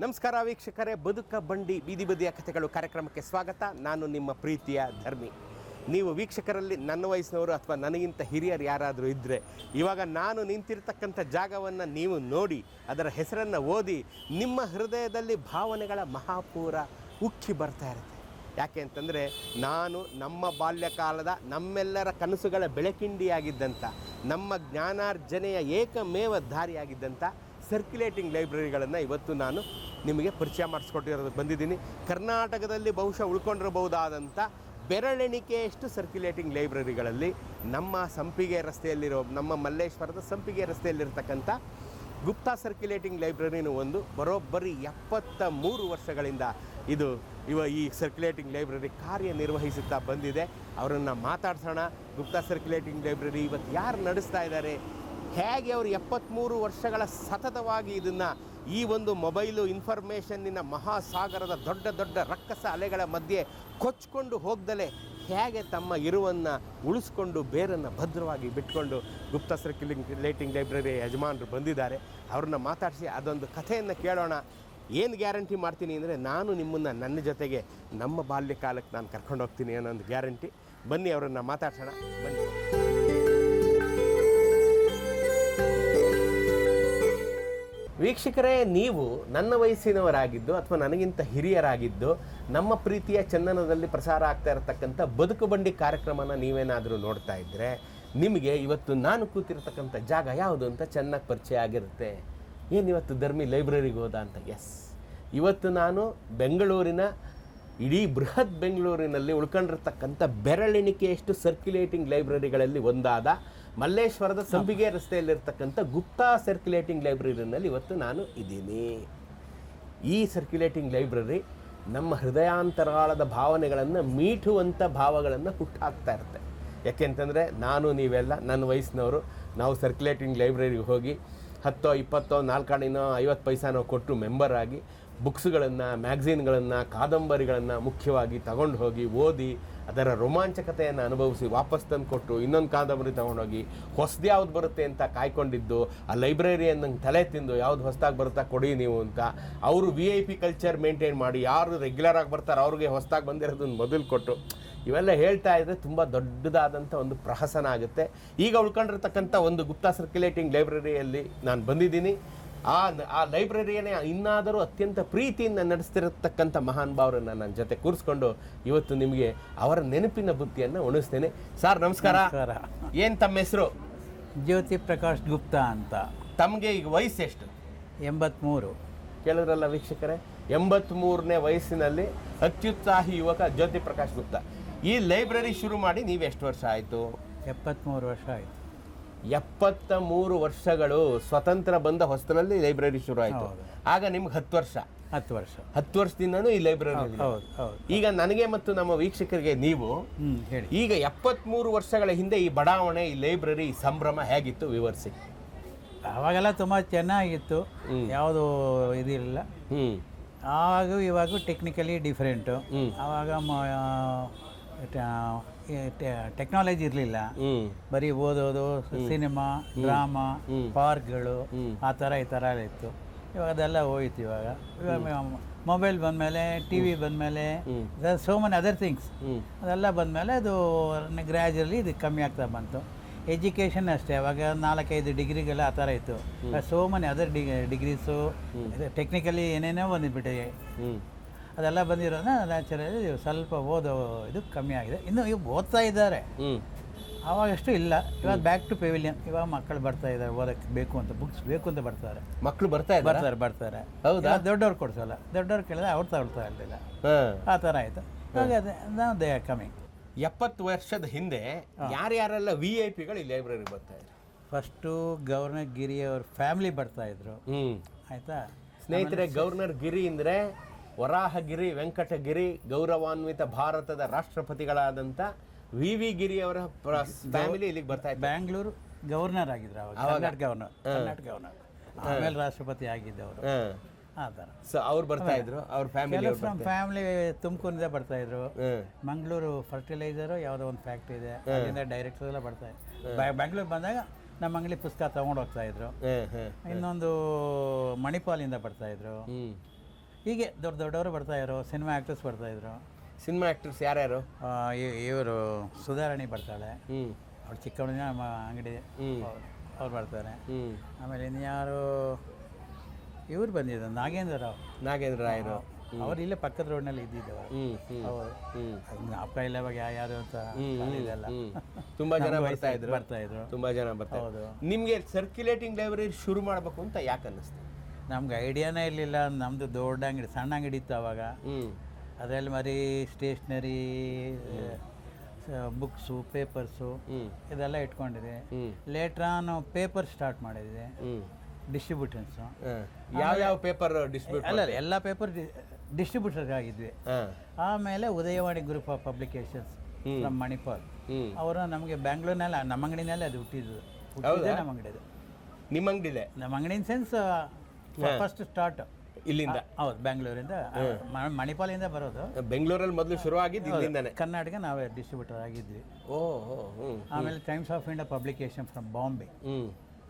ನಮಸ್ಕಾರ ವೀಕ್ಷಕರೇ, ಬದುಕ ಬಂಡಿ ಬೀದಿ ಬದಿಯ ಕಥೆಗಳು ಕಾರ್ಯಕ್ರಮಕ್ಕೆ ಸ್ವಾಗತ. ನಾನು ನಿಮ್ಮ ಪ್ರೀತಿಯ ಧರ್ಮಿ. ನೀವು ವೀಕ್ಷಕರಲ್ಲಿ ನನ್ನ ವಯಸ್ಸಿನವರು ಅಥವಾ ನನಗಿಂತ ಹಿರಿಯರು ಯಾರಾದರೂ ಇದ್ದರೆ, ಇವಾಗ ನಾನು ನಿಂತಿರ್ತಕ್ಕಂಥ ಜಾಗವನ್ನು ನೀವು ನೋಡಿ ಅದರ ಹೆಸರನ್ನು ಓದಿ ನಿಮ್ಮ ಹೃದಯದಲ್ಲಿ ಭಾವನೆಗಳ ಮಹಾಪೂರ ಉಕ್ಕಿ ಬರ್ತಾ ಇರುತ್ತೆ. ಯಾಕೆ ಅಂತಂದರೆ, ನಾನು ನಮ್ಮ ಬಾಲ್ಯಕಾಲದ ನಮ್ಮೆಲ್ಲರ ಕನಸುಗಳ ಬೆಳಕಿಂಡಿಯಾಗಿದ್ದಂಥ, ನಮ್ಮ ಜ್ಞಾನಾರ್ಜನೆಯ ಏಕಮೇವ ದಾರಿಯಾಗಿದ್ದಂಥ ಸರ್ಕ್ಯುಲೇಟಿಂಗ್ ಲೈಬ್ರರಿಗಳನ್ನು ಇವತ್ತು ನಾನು ನಿಮಗೆ ಪರಿಚಯ ಮಾಡಿಸ್ಕೊಟ್ಟಿರೋದು ಬಂದಿದ್ದೀನಿ. ಕರ್ನಾಟಕದಲ್ಲಿ ಬಹುಶಃ ಉಳ್ಕೊಂಡಿರಬಹುದಾದಂಥ ಬೆರಳೆಣಿಕೆಯಷ್ಟು ಸರ್ಕ್ಯುಲೇಟಿಂಗ್ ಲೈಬ್ರರಿಗಳಲ್ಲಿ ನಮ್ಮ ಸಂಪಿಗೆ ರಸ್ತೆಯಲ್ಲಿರೋ, ನಮ್ಮ ಮಲ್ಲೇಶ್ವರದ ಸಂಪಿಗೆ ರಸ್ತೆಯಲ್ಲಿರ್ತಕ್ಕಂಥ ಗುಪ್ತಾ ಸರ್ಕ್ಯುಲೇಟಿಂಗ್ ಲೈಬ್ರರಿನೂ ಒಂದು. ಬರೋಬ್ಬರಿ 73 ವರ್ಷಗಳಿಂದ ಈ ಸರ್ಕ್ಯುಲೇಟಿಂಗ್ ಲೈಬ್ರರಿ ಕಾರ್ಯನಿರ್ವಹಿಸುತ್ತಾ ಬಂದಿದೆ. ಅವರನ್ನು ಮಾತಾಡ್ಸೋಣ. ಗುಪ್ತಾ ಸರ್ಕ್ಯುಲೇಟಿಂಗ್ ಲೈಬ್ರರಿ ಇವತ್ತು ಯಾರು ನಡೆಸ್ತಾ ಇದ್ದಾರೆ, ಹೇಗೆ ಅವರು 73 ವರ್ಷಗಳ ಸತತವಾಗಿ ಇದನ್ನು ಈ ಒಂದು ಮೊಬೈಲು ಇನ್ಫಾರ್ಮೇಷನ್ನಿನ ಮಹಾಸಾಗರದ ದೊಡ್ಡ ದೊಡ್ಡ ರಕ್ಕಸ ಅಲೆಗಳ ಮಧ್ಯೆ ಕೊಚ್ಕೊಂಡು ಹೋಗ್ದಲೇ ಹೇಗೆ ತಮ್ಮ ಇರುವನ್ನು ಉಳಿಸ್ಕೊಂಡು ಬೇರನ್ನು ಭದ್ರವಾಗಿ ಬಿಟ್ಕೊಂಡು ಗುಪ್ತಾ ಸರ್ಕ್ಯುಲೇಟಿಂಗ್ ಲೈಬ್ರರಿ ಯಜಮಾನರು ಬಂದಿದ್ದಾರೆ. ಅವ್ರನ್ನ ಮಾತಾಡಿಸಿ ಅದೊಂದು ಕಥೆಯನ್ನು ಕೇಳೋಣ. ಏನು ಗ್ಯಾರಂಟಿ ಮಾಡ್ತೀನಿ ಅಂದರೆ, ನಾನು ನಿಮ್ಮನ್ನು ನನ್ನ ಜೊತೆಗೆ ನಮ್ಮ ಬಾಲ್ಯಕಾಲಕ್ಕೆ ನಾನು ಕರ್ಕೊಂಡು ಹೋಗ್ತೀನಿ ಅನ್ನೋದು ಗ್ಯಾರಂಟಿ. ಬನ್ನಿ, ಅವರನ್ನು ಮಾತಾಡ್ಸೋಣ. ಬನ್ನಿ. ವೀಕ್ಷಕರೇ, ನೀವು ನನ್ನ ವಯಸ್ಸಿನವರಾಗಿದ್ದು ಅಥವಾ ನನಗಿಂತ ಹಿರಿಯರಾಗಿದ್ದು ನಮ್ಮ ಪ್ರೀತಿಯ ಚಂದನದಲ್ಲಿ ಪ್ರಸಾರ ಆಗ್ತಾ ಇರತಕ್ಕಂಥ ಬದುಕು ಬಂಡಿ ಕಾರ್ಯಕ್ರಮನ ನೀವೇನಾದರೂ ನೋಡ್ತಾ ಇದ್ದರೆ, ನಿಮಗೆ ಇವತ್ತು ನಾನು ಕೂತಿರ್ತಕ್ಕಂಥ ಜಾಗ ಯಾವುದು ಅಂತ ಚೆನ್ನಾಗಿ ಪರಿಚಯ ಆಗಿರುತ್ತೆ. ಏನಿವತ್ತು ಧರ್ಮಿ ಲೈಬ್ರರಿಗೆ ಹೋದ ಅಂತ. ಎಸ್, ಇವತ್ತು ನಾನು ಬೆಂಗಳೂರಿನ, ಇಡೀ ಬೃಹತ್ ಬೆಂಗಳೂರಿನಲ್ಲಿ ಉಳ್ಕೊಂಡಿರ್ತಕ್ಕಂಥ ಬೆರಳೆಣಿಕೆಯಷ್ಟು ಸರ್ಕ್ಯುಲೇಟಿಂಗ್ ಲೈಬ್ರರಿಗಳಲ್ಲಿ ಒಂದಾದ ಮಲ್ಲೇಶ್ವರದ ಸಂಪಿಗೆ ರಸ್ತೆಯಲ್ಲಿರ್ತಕ್ಕಂಥ ಗುಪ್ತಾ ಸರ್ಕ್ಯುಲೇಟಿಂಗ್ ಲೈಬ್ರರಿನಲ್ಲಿ ಇವತ್ತು ನಾನು ಇದ್ದೀನಿ. ಈ ಸರ್ಕ್ಯುಲೇಟಿಂಗ್ ಲೈಬ್ರರಿ ನಮ್ಮ ಹೃದಯಾಂತರಾಳದ ಭಾವನೆಗಳನ್ನು ಮೀಟುವಂಥ ಭಾವಗಳನ್ನು ಹುಟ್ಟಾಕ್ತಾ ಇರುತ್ತೆ. ಯಾಕೆಂತಂದರೆ, ನೀವೆಲ್ಲ ನನ್ನ ವಯಸ್ಸಿನವರು, ನಾವು ಸರ್ಕ್ಯುಲೇಟಿಂಗ್ ಲೈಬ್ರರಿಗೆ ಹೋಗಿ 10, 20, 4 ಆಣೆನೋ 50 ಪೈಸಾನೋ ಕೊಟ್ಟು ಮೆಂಬರ್ ಆಗಿ ಬುಕ್ಸ್ಗಳನ್ನು, ಮ್ಯಾಗ್ಝಿನ್ಗಳನ್ನು, ಕಾದಂಬರಿಗಳನ್ನು ಮುಖ್ಯವಾಗಿ ತಗೊಂಡು ಹೋಗಿ ಓದಿ ಅದರ ರೋಮಾಂಚಕತೆಯನ್ನು ಅನುಭವಿಸಿ ವಾಪಸ್ ತಂದು ಕೊಟ್ಟು ಇನ್ನೊಂದು ಕಾದಂಬರಿ ತೊಗೊಂಡೋಗಿ ಹೊಸದು ಯಾವ್ದು ಬರುತ್ತೆ ಅಂತ ಕಾಯ್ಕೊಂಡಿದ್ದು, ಆ ಲೈಬ್ರರಿಯನ್ನು ತಲೆ ತಿಂದು ಯಾವ್ದು ಹೊಸದಾಗಿ ಬರುತ್ತಾ ಕೊಡಿ ನೀವು ಅಂತ ಅವರು VIP ಕಲ್ಚರ್ ಮೇಂಟೈನ್ ಮಾಡಿ, ಯಾರು ರೆಗ್ಯುಲರಾಗಿ ಬರ್ತಾರೆ ಅವ್ರಿಗೆ ಹೊಸದಾಗಿ ಬಂದಿರೋದನ್ನು ಮೊದಲು ಕೊಟ್ಟು, ಇವೆಲ್ಲ ಹೇಳ್ತಾ ಇದ್ದರೆ ತುಂಬ ದೊಡ್ಡದಾದಂಥ ಒಂದು ಪ್ರಹಸನ ಆಗುತ್ತೆ. ಈಗ ಉಳ್ಕೊಂಡಿರ್ತಕ್ಕಂಥ ಒಂದು ಗುಪ್ತಾ ಸರ್ಕ್ಯುಲೇಟಿಂಗ್ ಲೈಬ್ರರಿಯಲ್ಲಿ ನಾನು ಬಂದಿದ್ದೀನಿ. ಆ ಲೈಬ್ರರಿಯನ್ನೇ ಇನ್ನಾದರೂ ಅತ್ಯಂತ ಪ್ರೀತಿಯಿಂದ ನಡೆಸ್ತಿರತಕ್ಕಂಥ ಮಹಾನ್ ಭಾವರನ್ನು ನನ್ನ ಜೊತೆ ಕೂರಿಸ್ಕೊಂಡು ಇವತ್ತು ನಿಮಗೆ ಅವರ ನೆನಪಿನ ಬುತ್ತಿಯನ್ನು ಉಣಿಸ್ತೇನೆ. ಸರ್ ನಮಸ್ಕಾರ. ಏನು ತಮ್ಮ ಹೆಸರು? ಜ್ಯೋತಿ ಪ್ರಕಾಶ್ ಗುಪ್ತಾ ಅಂತ. ತಮಗೆ ಈಗ ವಯಸ್ಸು ಎಷ್ಟು? 83. ಕೇಳಿದ್ರಲ್ಲ ವೀಕ್ಷಕರೇ, 83ನೇ ವಯಸ್ಸಿನಲ್ಲಿ ಅತ್ಯುತ್ಸಾಹಿ ಯುವಕ ಜ್ಯೋತಿ ಪ್ರಕಾಶ್ ಗುಪ್ತಾ. ಈ ಲೈಬ್ರರಿ ಶುರು ಮಾಡಿ ನೀವು ಎಷ್ಟು ವರ್ಷ ಆಯಿತು? 73 ವರ್ಷ ಆಯಿತು. 73 ವರ್ಷಗಳು ಸ್ವತಂತ್ರ ಬಂದ ಹೊಸದಲ್ಲಿ ಲೈಬ್ರರಿ ಶುರು ಆಯಿತು. ಆಗ ನಿಮ್ಗೆ 10 ವರ್ಷ. 10 ವರ್ಷದಿಂದನೂ ಈ ಲೈಬ್ರರಿ. ಈಗ ನನಗೆ ಮತ್ತು ನಮ್ಮ ವೀಕ್ಷಕರಿಗೆ ನೀವು ಹೇಳಿ, ಈಗ 73 ವರ್ಷಗಳ ಹಿಂದೆ ಈ ಬಡಾವಣೆ, ಈ ಲೈಬ್ರರಿ, ಈ ಸಂಭ್ರಮ ಹೇಗಿತ್ತು ವಿವರಿಸಿ. ಅವಾಗೆಲ್ಲ ತುಂಬ ಚೆನ್ನಾಗಿತ್ತು, ಯಾವುದು ಇದಿರಲಿಲ್ಲ. ಇವಾಗ ಟೆಕ್ನಿಕಲಿ ಡಿಫ್ರೆಂಟು. ಆವಾಗ ಟೆಕ್ನಾಲಜಿ ಇರಲಿಲ್ಲ, ಬರೀ ಓದೋದು, ಸಿನಿಮಾ, ಡ್ರಾಮಾ, ಪಾರ್ಕ್ಗಳು, ಆ ಥರ ಈ ಥರ ಇತ್ತು. ಇವಾಗ ಅದೆಲ್ಲ ಹೋಯ್ತು. ಇವಾಗ ಮೊಬೈಲ್ ಬಂದಮೇಲೆ, ಟಿ ವಿ ಬಂದಮೇಲೆ, ಸೋ ಮೆನಿ ಅದರ್ ಥಿಂಗ್ಸ್ ಅದೆಲ್ಲ ಬಂದಮೇಲೆ ಅದು ಗ್ರ್ಯಾಜುವಲಿ ಇದು ಕಮ್ಮಿ ಆಗ್ತಾ ಬಂತು. ಎಜುಕೇಷನ್ ಅಷ್ಟೇ, ಅವಾಗ 4-5 ಡಿಗ್ರಿಗೆಲ್ಲ ಆ ಥರ ಇತ್ತು. So many other degrees, technically ಏನೇನೋ ಬಂದುಬಿಟ್ಟಿದೆ. ಅದೆಲ್ಲ ಬಂದಿರೋದು ನ್ಯಾಚುರಲಿ ಸ್ವಲ್ಪ ಓದೋ ಇದು ಕಮ್ಮಿ ಆಗಿದೆ. ಇನ್ನು ಇವಾಗ ಓದ್ತಾ ಇದ್ದಾರೆ, ಆವಾಗಷ್ಟು ಇಲ್ಲ. ಇವಾಗ ಬ್ಯಾಕ್ ಟು ಪೆವಿಲಿಯನ್. ಇವಾಗ ಮಕ್ಕಳು ಬರ್ತಾ ಇದ್ದಾರೆ, ಓದಕ್ಕೆ ಬೇಕು ಅಂತ, ಬುಕ್ಸ್ ಬೇಕು ಅಂತ ಬರ್ತಾರೆ. ಮಕ್ಕಳು ಬರ್ತಾರೆ. ಹೌದಾ? ದೊಡ್ಡವ್ರು ಕೊಡ್ಸಲ್ಲ, ದೊಡ್ಡವ್ರು ಕೇಳಿದ್ರೆ ಅವ್ರು ತಗೊಳ್ತಾ ಇರಲಿಲ್ಲ. ಆ ಥರ ಆಯಿತು. ಹಾಗಾದ್ರೆ ನಾವು ದೇ ಆರ್ ಕಮಿಂಗ್. 70 ವರ್ಷದ ಹಿಂದೆ ಯಾರ್ಯಾರೆಲ್ಲ VIP-ಗಳು ಈ ಲೈಬ್ರರಿಗೆ ಬರ್ತಾ ಇದ್ರು? ಫಸ್ಟು ಗವರ್ನರ್ ಗಿರಿ ಅವ್ರ ಫ್ಯಾಮಿಲಿ ಬರ್ತಾಯಿದ್ರು. ಆಯಿತಾ ಸ್ನೇಹಿತರೆ? ಗವರ್ನರ್ ಗಿರಿ ಅಂದರೆ ವರಾಹಗಿರಿ ವೆಂಕಟಗಿರಿ, ಗೌರವಾನ್ವಿತ ಭಾರತದ ರಾಷ್ಟ್ರಪತಿಗಳಾದಂಥ VV ಗಿರಿ ಅವರ ಫ್ಯಾಮಿಲಿ ಇಲ್ಲಿಗೆ ಬರ್ತಾ ಇತ್ತು. ಬ್ಯಾಂಗ್ಳೂರು ಗವರ್ನರ್ ಆಗಿದ್ರು ಅವಾಗ, ಕರ್ನಾಟಕ ಗವರ್ನರ್. ಆಮೇಲೆ ರಾಷ್ಟ್ರಪತಿ ಆಗಿದ್ದವರು. ಆ ಥರ. ಸೊ ಅವ್ರು ಬರ್ತಾ ಇದ್ರು, ಅವ್ರ ಫ್ಯಾಮಿಲಿ ತುಮಕೂರಿಂದ ಬರ್ತಾ ಇದ್ರು. ಮಂಗಳೂರು ಫರ್ಟಿಲೈಸರು ಯಾವುದೋ ಒಂದು ಫ್ಯಾಕ್ಟ್ರಿ ಇದೆ, ಅಲ್ಲಿಂದ ಡೈರೆಕ್ಟರ್ ಎಲ್ಲ ಬರ್ತಾ ಇದ್ರು. ಬ್ಯಾಂಗ್ಳೂರು ಬಂದಾಗ ನಮ್ಮ ಅಂಗಡಿ ಪುಸ್ತಕ ತೊಗೊಂಡು ಹೋಗ್ತಾ ಇದ್ರು. ಇನ್ನೊಂದು ಮಣಿಪಾಲಿಂದ ಬರ್ತಾ ಇದ್ರು. ಹೀಗೆ ದೊಡ್ಡವರು ಬರ್ತಾಯಿದ್ರು, ಸಿನಿಮಾ ಆ್ಯಕ್ಟರ್ಸ್ ಬರ್ತಾಯಿದ್ರು. ಸಿನಿಮಾ ಆ್ಯಕ್ಟರ್ಸ್ ಯಾರ್ಯಾರು? ಇವರು ಸುಧಾರಾಣಿ ಬರ್ತಾಳೆ, ಹ್ಞೂ ಅವ್ರು ಚಿಕ್ಕವಳಿಂದ ನಮ್ಮ ಅಂಗಡಿ ಅವ್ರು ಬರ್ತಾರೆ. ಆಮೇಲೆ ಇನ್ಯಾರು ಇವ್ರು ಬಂದಿದ್ದಾರೆ, ನಾಗೇಂದ್ರ ರಾಯರು. ಅವ್ರು ಇಲ್ಲೇ ಪಕ್ಕದ ರೋಡ್ನಲ್ಲಿ ಇದ್ದಿದ್ದು ಅವರು. ಜ್ಞಾಪಕ ಇಲ್ಲ ಇವಾಗ ಯಾರು ಅಂತ ಇದೆಲ್ಲ. ತುಂಬಾ ಜನ ಬರ್ತಾ ಇದ್ರು. ತುಂಬಾ ಜನ ಬರ್ತಾ ಇದ್ರು. ನಿಮಗೆ ಸರ್ಕ್ಯುಲೇಟಿಂಗ್ ಲೈಬ್ರರಿ ಶುರು ಮಾಡಬೇಕು ಅಂತ ಯಾಕೆ ಅನ್ನಿಸ್ತು? ನಮ್ಗೆ ಐಡಿಯಾನೇ ಇರಲಿಲ್ಲ. ನಮ್ಮದು ದೊಡ್ಡ ಅಂಗಡಿ, ಸಣ್ಣ ಅಂಗಡಿ ಇತ್ತು ಅವಾಗ. ಅದರಲ್ಲಿ ಮರಿ ಸ್ಟೇಷ್ನರಿ, ಬುಕ್ಸು, ಪೇಪರ್ಸು ಇದೆಲ್ಲ ಇಟ್ಕೊಂಡಿದೆ. ಲೇಟ್ರ್ ಆನ್ ಪೇಪರ್ ಸ್ಟಾರ್ಟ್ ಮಾಡಿದೆ, ಡಿಸ್ಟ್ರಿಬ್ಯೂಟರ್ಸು. ಯಾವ ಪೇಪರ್ ಡಿಸ್ಟ್ರಿಬ್ಯೂಟ್? ಅಲ್ಲ, ಎಲ್ಲ ಪೇಪರ್ ಡಿಸ್ಟ್ರಿಬ್ಯೂಟರ್ ಆಗಿದ್ವಿ. ಆಮೇಲೆ Udayavani group of publications from Manipal ಅವರು ನಮಗೆ ಬ್ಯಾಂಗ್ಳೂರ್ನಲ್ಲಿ ನಮ್ಮ ಅಂಗಡಿನಲ್ಲೇ ಅದು ಹುಟ್ಟಿದ್ದು ನಮ್ಮ ಅಂಗಡಿ. ಅದು ನಿಮ್ಮ ಅಂಗಡಿದೆ? ನಮ್ಮ ಅಂಗಡಿನ ಸೆನ್ಸ್ ಫಸ್ಟ್ ಸ್ಟಾರ್ಟ್ ಇಲ್ಲಿಂದ. ಹೌದು, ಬೆಂಗಳೂರಿಂದ, ಮಣಿಪಾಲಿಂದ ಬರೋದು. ಬೆಂಗಳೂರಲ್ಲಿ ಮೊದಲು ಶುರು ಆಗಿದ್ದು ಇಲ್ಲಿಂದಾನೆ. ಕರ್ನಾಟಕ ನಾವೇ ಡಿಸ್ಟ್ರಿಬ್ಯೂಟರ್ ಆಗಿದ್ವಿ. ಆಮೇಲೆ times of India publication from Bombay,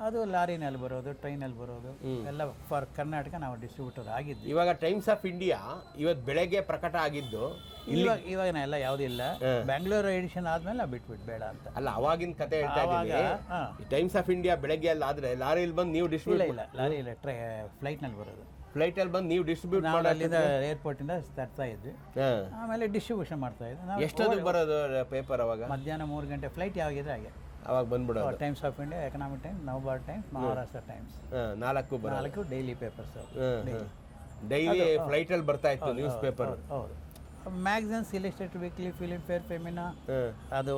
ಅದು ಲಾರಿನಲ್ಲಿ ಬರೋದು, ಟ್ರೈನಲ್ಲಿ ಬರೋದು, ಎಲ್ಲ ಫಾರ್ ಕರ್ನಾಟಕ ನಾವು ಡಿಸ್ಟ್ರಿಬ್ಯೂಟರ್ ಆಗಿದ್ವಿ. ಇವಾಗ ಟೈಮ್ಸ್ ಆಫ್ ಇಂಡಿಯಾ ಇವತ್ತು ಬೆಳಗ್ಗೆ ಪ್ರಕಟ ಆಗಿದ್ದು, ಇವಾಗ ಎಲ್ಲ ಯಾವುದಿಲ್ಲ. ಬ್ಯಾಂಗ್ಳೂರು ಎಡಿಷನ್ ಆದ್ಮೇಲೆ ನಾವು ಬಿಟ್ಬಿಟ್ಟು ಬೇಡ ಅಂತ. ಅಲ್ಲ, ಅವಾಗಿನ ಕತೆ ಹೇಳ್ತಾ ಇದ್ದೀನಿ. ಟೈಮ್ಸ್ ಆಫ್ ಇಂಡಿಯಾ ಬೆಳಗ್ಗೆ ಅಲ್ಲಿ ಆದ್ರೆ ಲಾರಿಯಲ್ಲಿ ಬಂದು ನೀವು ಡಿಸ್ಟ್ರಿಬ್ಯೂಟ್? ಇಲ್ಲ, ಲಾರಿ ಇಲ್ಲ, ಫ್ಲೈಟ್ನಲ್ಲಿ ಬರೋದು. ಫ್ಲೈಟಲ್ಲಿ ಬಂದು ನೀವು ಡಿಸ್ಟ್ರಿಬ್ಯೂಟ್ ಮಾಡಿ ಅಲ್ಲಿಂದ ಏರ್ಪೋರ್ಟಿಂದ ತರ್ತಾ ಇದ್ವಿ. ಆಮೇಲೆ ಡಿಸ್ಟ್ರಿಬ್ಯೂಷನ್ ಮಾಡ್ತಾ ಇದ್ವಿ. ಎಷ್ಟೊತ್ತಿಗೆ ಬರೋದು ಪೇಪರ್ ಅವಾಗ? ಮಧ್ಯಾಹ್ನ 3 ಗಂಟೆ ಫ್ಲೈಟ್ ಯಾವಾಗಿದ್ರೆ ಹಾಗೆ ಅವಾಗ ಬಂದ್ಬಿಡೋದು. Times of India, Economic Times, Navbharat Times, Maharashtra Times, 4 daily papers. Daily ಫ್ಲೈಟಲ್ಲಿ ಬರ್ತಾ ಇತ್ತು ನ್ಯೂಸ್ ಪೇಪರ್. ಹೌದು. Magazines, Illustrated Weekly, Filmfare, Femina, ಅದು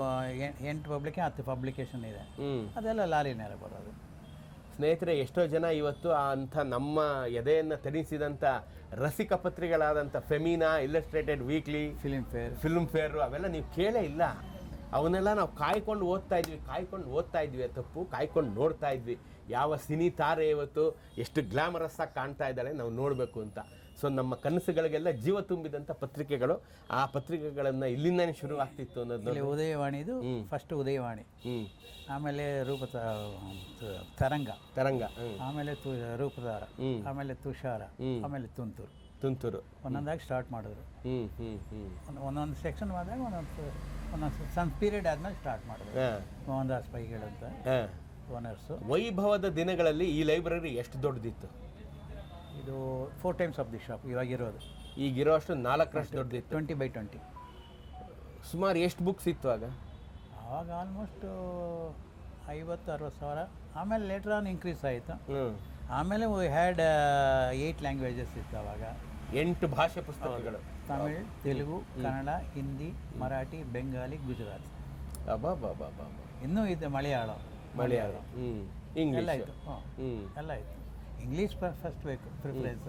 8 10 ಪಬ್ಲಿಕೇಶನ್ ಇದೆ. ಅದೆಲ್ಲ ಲಾರಿನೇರ ಬರೋದು. ಸ್ನೇಹಿತರೆ, ಎಷ್ಟೋ ಜನ ಇವತ್ತು ಅಂಥ ನಮ್ಮ ಎದೆಯನ್ನು ತಣಿಸಿದಂಥ ರಸಿಕ ಪತ್ರಿಕೆಗಳಾದಂಥ Femina, Illustrated Weekly, Filmfare ಅವೆಲ್ಲ ನೀವು ಕೇಳೇ ಇಲ್ಲ. ಅವನ್ನೆಲ್ಲ ನಾವು ಕಾಯ್ಕೊಂಡು ಓದ್ತಾ ಇದ್ವಿ. ತಪ್ಪು, ಕಾಯ್ಕೊಂಡು ನೋಡ್ತಾ ಇದ್ವಿ. ಯಾವ ಸಿನಿ ತಾರೆ ಇವತ್ತು ಎಷ್ಟು ಗ್ಲಾಮರಸ್ ಆಗಿ ಕಾಣ್ತಾ ಇದ್ದಾಳೆ ನಾವು ನೋಡಬೇಕು ಅಂತ. ಸೊ ನಮ್ಮ ಕನಸುಗಳಿಗೆಲ್ಲ ಜೀವ ತುಂಬಿದಂಥ ಪತ್ರಿಕೆಗಳು, ಆ ಪತ್ರಿಕೆಗಳನ್ನು ಇಲ್ಲಿಂದಾನೇ ಶುರು ಆಗ್ತಿತ್ತು ಅನ್ನೋದು. ಉದಯವಾಣಿದು ಫಸ್ಟ್ ಉದಯವಾಣಿ, ಆಮೇಲೆ ತರಂಗ, ಆಮೇಲೆ ರೂಪದಾರ, ಆಮೇಲೆ ತುಷಾರ, ಆಮೇಲೆ ತುಂತುರು ಒಂದೊಂದಾಗಿ ಸ್ಟಾರ್ಟ್ ಮಾಡಿದ್ರು. ಒಂದೊಂದು ಸೆಕ್ಷನ್ ಆದಾಗ ಒಂದೊಂದು ಸಮ್ ಪೀರಿಯಡ್ ಆದ್ಮೇಲೆ ಸ್ಟಾರ್ಟ್ ಮಾಡಿದ್ರು. ಮೋಹನ್ ದಾಸ್ ಪೈಗಳು ಅಂತ ಓನರ್ಸು. ವೈಭವದ ದಿನಗಳಲ್ಲಿ ಈ ಲೈಬ್ರರಿ ಎಷ್ಟು ದೊಡ್ಡದಿತ್ತು? ಇದು 4 times ಆಫ್ ದಿ ಶಾಪ್ ಇವಾಗಿರೋದು. ಈಗಿರೋ ಅಷ್ಟು 4ರಷ್ಟು ದೊಡ್ಡದಿತ್ತು. 20x20. ಸುಮಾರು ಎಷ್ಟು ಬುಕ್ಸ್ ಇತ್ತು ಆಗ? ಆವಾಗ ಆಲ್ಮೋಸ್ಟ್ 50-60 ಸಾವಿರ. ಆಮೇಲೆ ಲೇಟರ್ ಆನ್ ಇನ್ಕ್ರೀಸ್ ಆಯಿತು. ಆಮೇಲೆ ವಿ ಹ್ಯಾಡ್ 8 ಲ್ಯಾಂಗ್ವೇಜಸ್ ಇತ್ತು ಅವಾಗ. 8 ಭಾಷೆ ಪುಸ್ತಕಗಳು: ತಮಿಳ್, ತೆಲುಗು, ಕನ್ನಡ, ಹಿಂದಿ, ಮರಾಠಿ, ಬೆಂಗಾಲಿ, ಗುಜರಾತ್. ಇನ್ನೂ ಇದೆ ಮಲಯಾಳಂ, ಇಂಗ್ಲಿಷ್ ಎಲ್ಲ ಇತ್ತು. ಎಲ್ಲ ಇತ್ತು. ಇಂಗ್ಲೀಷ್ ಫಸ್ಟ್ ಬೇಕು ಪ್ರಿಫರೆನ್ಸ್.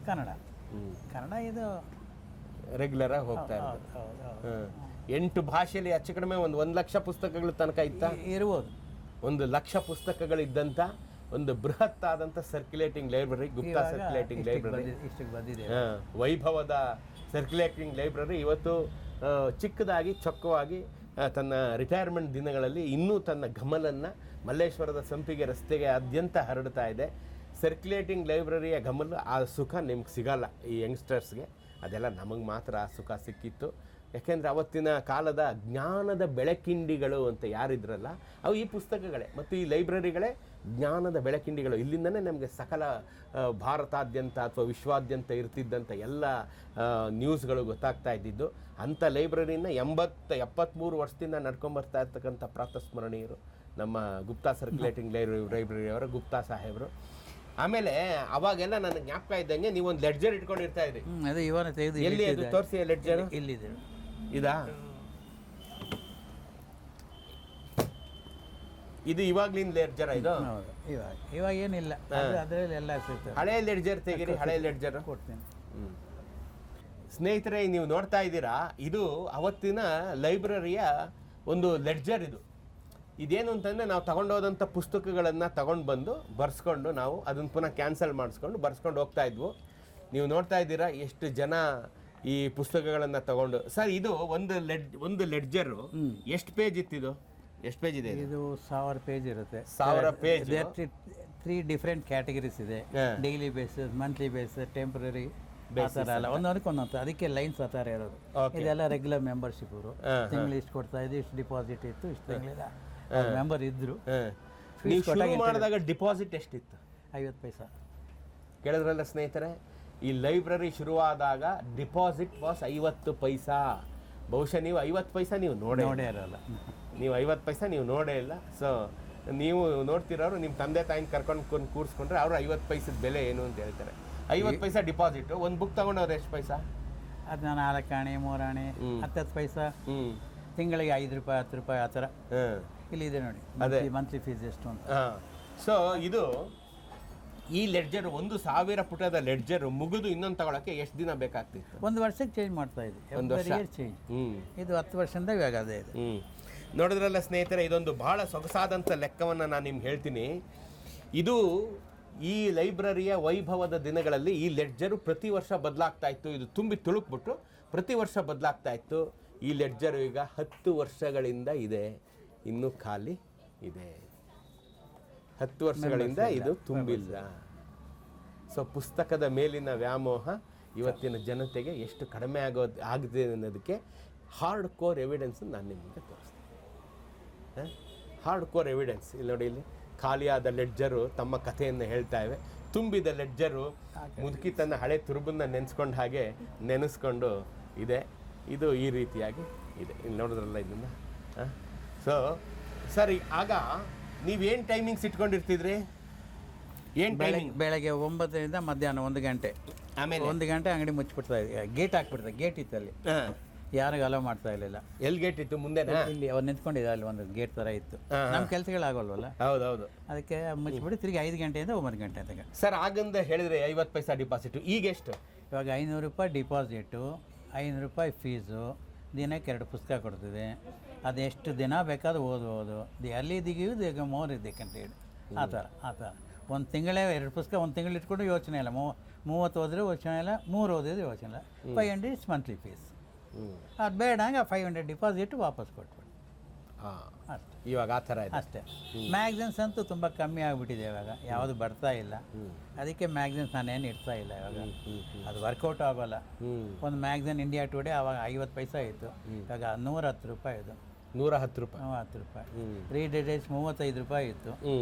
ಕನ್ನಡ ಇದು ರೆಗ್ಯುಲರ್ ಆಗಿ ಹೋಗ್ತಾ ಇರೋದು. 8 ಭಾಷೆಯಲ್ಲಿ ಹೆಚ್ಚು ಕಡಿಮೆ 1 ಲಕ್ಷ ಪುಸ್ತಕಗಳ ತನಕ ಇತ್ತ ಇರ್ಬೋದು. 1 ಲಕ್ಷ ಪುಸ್ತಕಗಳಿದ್ದಂಥ ಒಂದು ಬೃಹತ್ ಆದಂಥ circulating library, Gupta circulating library. ವೈಭವದ ಸರ್ಕ್ಯುಲೇಟಿಂಗ್ ಲೈಬ್ರರಿ ಇವತ್ತು ಚಿಕ್ಕದಾಗಿ, ಚೊಕ್ಕವಾಗಿ ತನ್ನ ರಿಟೈರ್ಮೆಂಟ್ ದಿನಗಳಲ್ಲಿ ಇನ್ನೂ ತನ್ನ ಘಮಲನ್ನು ಮಲ್ಲೇಶ್ವರದ ಸಂಪಿಗೆ ರಸ್ತೆಗೆ ಆದ್ಯಂತ ಹರಡ್ತಾ ಇದೆ. ಸರ್ಕ್ಯುಲೇಟಿಂಗ್ ಲೈಬ್ರರಿಯ ಘಮಲು, ಆ ಸುಖ ನಿಮ್ಗೆ ಸಿಗಲ್ಲ ಈ ಯಂಗ್ಸ್ಟರ್ಸ್ಗೆ. ಅದೆಲ್ಲ ನಮಗೆ ಮಾತ್ರ ಆ ಸುಖ ಸಿಕ್ಕಿತ್ತು. ಯಾಕೆಂದರೆ ಅವತ್ತಿನ ಕಾಲದ ಜ್ಞಾನದ ಬೆಳಕಿಂಡಿಗಳು ಅಂತ ಯಾರಿದ್ರಲ್ಲ, ಅವು ಈ ಪುಸ್ತಕಗಳೇ ಮತ್ತು ಈ ಲೈಬ್ರರಿಗಳೇ ಜ್ಞಾನದ ಬೆಳಕಿಂಡಿಗಳು. ಇಲ್ಲಿಂದನೇ ನಮಗೆ ಸಕಲ ಭಾರತಾದ್ಯಂತ ಅಥವಾ ವಿಶ್ವಾದ್ಯಂತ ಇರ್ತಿದ್ದಂಥ ಎಲ್ಲ ನ್ಯೂಸ್ಗಳು ಗೊತ್ತಾಗ್ತಾ ಇದ್ದಿದ್ದು. ಅಂಥ ಲೈಬ್ರರಿನ 73 ವರ್ಷದಿಂದ ನಡ್ಕೊಂಬರ್ತಾ ಇರ್ತಕ್ಕಂಥ ಪ್ರಾತಸ್ಮರಣೀಯರು ನಮ್ಮ ಗುಪ್ತಾ ಸರ್ಕ್ಯುಲೇಟಿಂಗ್ ಲೈಬ್ರರಿಯವರ ಗುಪ್ತಾ ಸಾಹೇಬರು. ಆಮೇಲೆ ಅವಾಗೆಲ್ಲ ನನಗೆ ಜ್ಞಾಪಕ ಇದ್ದಂಗೆ ನೀವೊಂದು ಲೆಡ್ಜರ್ ಇಟ್ಕೊಂಡಿರ್ತಾ ಇದ್ರಿ. ಎಲ್ಲಿ ಅದು ತೋರಿಸಿ ಲೆಡ್ಜರ್? ಇಲ್ಲಿದೆ. ಇದಾ? ಇದು ಇವಾಗ್ಲಿನ ಲೆಡ್ಜರ್? ಇದು ಇವಾಗ ಏನಿಲ್ಲ, ಅದರಲ್ಲಿ ಎಲ್ಲ ಸಿಗ್ತದೆ. ಹಳೆ ಲೆಡ್ಜರ್ ತೆಗೀರಿ, ಹಳೆ ಲೆಡ್ಜರ್ ಕೊಡ್ತೀನಿ. ಸ್ನೇಹಿತರೆ, ನೀವು ನೋಡ್ತಾ ಇದ್ದೀರಾ, ಇದು ಅವತ್ತಿನ ಲೈಬ್ರರಿಯ ಒಂದು ಲೆಡ್ಜರ್. ಇದೇನು ಅಂತಂದರೆ ನಾವು ತಗೊಂಡೋದಂಥ ಪುಸ್ತಕಗಳನ್ನು ತಗೊಂಡು ಬಂದು ಬರ್ಸ್ಕೊಂಡು ನಾವು ಅದನ್ನು ಪುನಃ ಕ್ಯಾನ್ಸಲ್ ಮಾಡಿಸ್ಕೊಂಡು ಬರ್ಸ್ಕೊಂಡು ಹೋಗ್ತಾ ಇದ್ವು. ನೀವು ನೋಡ್ತಾ ಇದ್ದೀರಾ ಎಷ್ಟು ಜನ ಈ ಪುಸ್ತಕಗಳನ್ನು ತಗೊಂಡು. ಸರ್, ಇದು ಒಂದು ಲೆಡ್ಜರು ಎಷ್ಟು ಪೇಜ್ ಇತ್ತಿದು? ಎಷ್ಟು ಪೇಜ್ ಇದೆ ಇದು 1000 ಪೇಜ್ ಇರುತ್ತೆ. 1000 ಪೇಜ್. 3 ಡಿಫ್ರೆಂಟ್ ಕ್ಯಾಟಗರೀಸ್ ಇದೆ. Daily basis, monthly basis, temporary, ಆ ಥರ ಎಲ್ಲ ಒಂದೊಂದಕ್ಕೆ ಒಂದೊಂದು. ಅದಕ್ಕೆ ಲೈನ್ಸ್ ಆ ಥರ ಇರೋದು. ಇದೆಲ್ಲ ರೆಗ್ಯುಲರ್ ಮೆಂಬರ್ಶಿಪ್. ಇವರು ತಿಂಗಳು ಇಷ್ಟು ಕೊಡ್ತಾ ಇದ್ದು, ಇಷ್ಟು ಡಿಪಾಸಿಟ್ ಇತ್ತು, ಇಷ್ಟು ತಿಂಗಳಿಲ್ಲ ಮೆಂಬರ್ ಇದ್ದರು. ನೀವು ಶುರು ಮಾಡಿದಾಗ ಡಿಪಾಸಿಟ್ ಎಷ್ಟಿತ್ತು? 50 ಪೈಸಾ. ಕೇಳಿದ್ರಲ್ಲ ಸ್ನೇಹಿತರೆ, ಈ ಲೈಬ್ರರಿ ಶುರುವಾದಾಗ ಡಿಪಾಸಿಟ್ ವಾಸ್ 50 ಪೈಸಾ. ಬಹುಶಃ ನೀವು 50 ಪೈಸಾ ನೀವು ನೋಡೇ ಇರೋಲ್ಲ. ನೀವು 50 ಪೈಸಾ ನೀವು ನೋಡೇ ಇಲ್ಲ. ಸೊ ನೀವು ನೋಡ್ತಿರೋರು ನಿಮ್ಮ ತಂದೆ ತಾಯಿನ ಕರ್ಕೊಂಡು ಕೂರಿಸ್ಕೊಂಡ್ರೆ ಅವರು 50 ಪೈಸದ ಬೆಲೆ ಏನು ಅಂತ ಹೇಳ್ತಾರೆ. 50 ಪೈಸಾ ಡಿಪಾಸಿಟ್. ಒಂದು ಬುಕ್ ತಗೊಂಡವ್ರು ಎಷ್ಟು ಪೈಸಾ? ಅದನ್ನ 4 ಆಣೆ 3 ಆಣೆ 10 ಪೈಸಾ. ತಿಂಗಳಿಗೆ 5 ರೂಪಾಯಿ 10 ರೂಪಾಯಿ ಆ ಥರ. ಇಲ್ಲಿದೆ ನೋಡಿ ಮಂತ್ಲಿ ಫೀಸ್ ಎಷ್ಟು ಅಂತ. ಸೊ ಇದು ಈ ಲೆಡ್ಜರ್ 1000 ಪುಟದ ಲೆಡ್ಜರ್ ಮುಗಿದು ಇನ್ನೊಂದು ತಗೊಳಕ್ಕೆ ಎಷ್ಟು ದಿನ ಬೇಕಾಗ್ತಿತ್ತು? 1 ವರ್ಷಕ್ಕೆ ಚೇಂಜ್ ಮಾಡ್ತಾ ಇದ್ವಿ. 1 ವರ್ಷ ಚೇಂಜ್. ಇದು 10 ವರ್ಷದಿಂದ ಇವಾಗ ಅದೇ ಇದೆ. ನೋಡಿದ್ರಲ್ಲ ಸ್ನೇಹಿತರೆ, ಇದೊಂದು ಬಹಳ ಸೊಗಸಾದಂಥ ಲೆಕ್ಕವನ್ನು ನಾನು ನಿಮ್ಗೆ ಹೇಳ್ತೀನಿ. ಇದು ಈ ಲೈಬ್ರರಿಯ ವೈಭವದ ದಿನಗಳಲ್ಲಿ ಈ ಲೆಡ್ಜರು ಪ್ರತಿ ವರ್ಷ ಬದಲಾಗ್ತಾ ಇತ್ತು. ಇದು ತುಂಬಿ ತುಳುಕ್ಬಿಟ್ಟು ಪ್ರತಿ ವರ್ಷ ಬದಲಾಗ್ತಾ ಇತ್ತು. ಈ ಲೆಡ್ಜರು ಈಗ 10 ವರ್ಷಗಳಿಂದ ಇದೆ, ಇನ್ನೂ ಖಾಲಿ ಇದೆ. 10 ವರ್ಷಗಳಿಂದ ಇದು ತುಂಬಿಲ್ಲ. ಸೊ ಪುಸ್ತಕದ ಮೇಲಿನ ವ್ಯಾಮೋಹ ಇವತ್ತಿನ ಜನತೆಗೆ ಎಷ್ಟು ಕಡಿಮೆ ಆಗಿದೆ ಅನ್ನೋದಕ್ಕೆ ಹಾರ್ಡ್ ಕೋರ್ ಎವಿಡೆನ್ಸ್ ನಾನು ನಿಮಗೆ ತೋರಿಸ್ತೀನಿ. ಹಾರ್ಡ್ ಕೋರ್ ಎವಿಡೆನ್ಸ್ ಇಲ್ಲಿ ನೋಡಿ. ಇಲ್ಲಿ ಖಾಲಿಯಾದ ಲೆಡ್ಜರು ತಮ್ಮ ಕಥೆಯನ್ನು ಹೇಳ್ತಾ ಇವೆ. ತುಂಬಿದ ಲೆಡ್ಜರು ಮುದುಕಿ ತನ್ನ ಹಳೆ ತುರುಬನ್ನು ನೆನೆಸ್ಕೊಂಡು ಹಾಗೆ ನೆನೆಸ್ಕೊಂಡು ಇದೆ. ಇದು ಈ ರೀತಿಯಾಗಿ ಇದೆ. ಇಲ್ಲಿ ನೋಡಿದ್ರಲ್ಲ ಇದನ್ನು. ಸೊ ಸರಿ, ಆಗ ನೀವೇನು ಟೈಮಿಂಗ್ಸ್ ಇಟ್ಕೊಂಡಿರ್ತಿದ್ರಿ? ಏನು ಟೈಮಿಂಗ್? ಬೆಳಗ್ಗೆ 9ರಿಂದ ಮಧ್ಯಾಹ್ನ 1 ಗಂಟೆ. ಆಮೇಲೆ 1 ಗಂಟೆ ಅಂಗಡಿ ಮುಚ್ಚಿಬಿಡ್ತಾ ಇದ್ವಿ. ಗೇಟ್ ಹಾಕ್ಬಿಡ್ತಾರೆ. ಗೇಟ್ ಇತ್ತು ಅಲ್ಲಿ, ಯಾರಿಗೂ ಅಲೋ ಮಾಡ್ತಾ ಇರಲಿಲ್ಲ. ಎಲ್ಲಿ ಗೇಟ್ ಇತ್ತು? ಮುಂದೆ ಇಲ್ಲಿ ಅವ್ರು ನಿಂತ್ಕೊಂಡಿದ್ದ ಅಲ್ಲಿ ಒಂದು ಗೇಟ್ ಥರ ಇತ್ತು. ನಮ್ಮ ಕೆಲಸಗಳಾಗೋಲ್ವಲ್ಲ, ಹೌದೌದು. ಅದಕ್ಕೆ ಮುಚ್ಚಿಬಿಟ್ಟು ತಿರುಗಿ 5 ಗಂಟೆಯಿಂದ 9 ಗಂಟೆ ತನಕ. ಸರ್ ಆಗಂದ ಹೇಳಿದ್ರೆ 50 ಪೈಸಾ ಡಿಪಾಸಿಟು, ಈಗ ಎಷ್ಟು? ಇವಾಗ 500 ರೂಪಾಯಿ ಡಿಪಾಸಿಟು, 500 ರೂಪಾಯಿ ಫೀಸು, ದಿನಕ್ಕೆ 2 ಪುಸ್ತಕ ಕೊಡ್ತಿದೆ. ಅದೆಷ್ಟು ದಿನ ಬೇಕಾದ್ರೂ ಓದ್ಬೋದು. The give the more the content. ಆ ಥರ ಒಂದು ತಿಂಗಳೇ 2 ಪುಸ್ತಕ ಒಂದು ತಿಂಗಳು ಇಟ್ಕೊಂಡು ಯೋಚನೆ ಇಲ್ಲ. 30 ಓದಿದ್ರೆ ಯೋಚನೆ ಇಲ್ಲ, 3 ಓದಿದ್ರೆ ಯೋಚನೆ ಇಲ್ಲ. 500 ಇಸ್ ಮಂತ್ಲಿ ಫೀಸ್. ಅದು ಬೇಡ, 500 ಡಿಪಾಸಿಟ್ ವಾಪಸ್ ಕೊಟ್ಬಿಡಿ. ಅಷ್ಟೇ. ಇವಾಗ ಆ ಥರ ಇದೆ ಅಷ್ಟೇ. ಮ್ಯಾಗ್ಝಿನ್ಸ್ ಅಂತೂ ತುಂಬ ಕಮ್ಮಿ ಆಗಿಬಿಟ್ಟಿದೆ ಇವಾಗ, ಯಾವುದು ಬರ್ತಾ ಇಲ್ಲ. ಅದಕ್ಕೆ ಮ್ಯಾಗ್ಝಿನ್ಸ್ ನಾನೇನು ಇಡ್ತಾ ಇಲ್ಲ ಇವಾಗ. ಅದು ವರ್ಕೌಟ್ ಆಗೋಲ್ಲ. ಒಂದು ಮ್ಯಾಗ್ಝಿನ್ ಇಂಡಿಯಾ ಟುಡೇ ಆವಾಗ 50 ಪೈಸಾ ಇತ್ತು, ಇವಾಗ 110 ರೂಪಾಯಿ ಇದು. 110 ರೂಪಾಯಿ. 110 ರೂಪಾಯಿ. ರೀಡರ್ ಡೇಸ್ 35 ರೂಪಾಯಿ ಇತ್ತು,